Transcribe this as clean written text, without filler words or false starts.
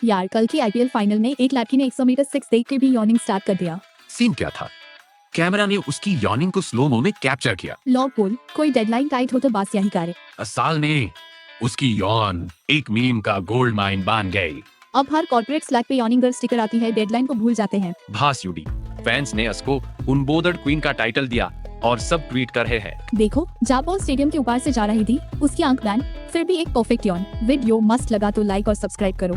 यार कल की आईपीएल फाइनल में एक लड़की ने 100 मीटर 6 देख के भी यॉर्निंग स्टार्ट कर दिया। सीन क्या था? कैमरा ने उसकी यॉर्निंग को स्लो मो में कैप्चर किया। लॉग बोल, कोई डेडलाइन टाइट हो तो बात यही करे। साल ने उसकी यॉर्न एक मीम का गोल्ड माइन बन गई। अब हर कॉर्पोरेट स्लैक पे यॉर्निंग गर्ल स्टिकर आती है, डेडलाइन को भूल जाते हैं। भास यूडी फैंस ने उसको उनबोर्डेड क्वीन का टाइटल दिया और सब ट्वीट कर रहे हैं। देखो, जापॉल स्टेडियम के ऊपर से जा रही थी, उसकी आंख बैंड, फिर भी एक परफेक्ट यॉर्न। वीडियो मस्त लगा तो लाइक और सब्सक्राइब करो।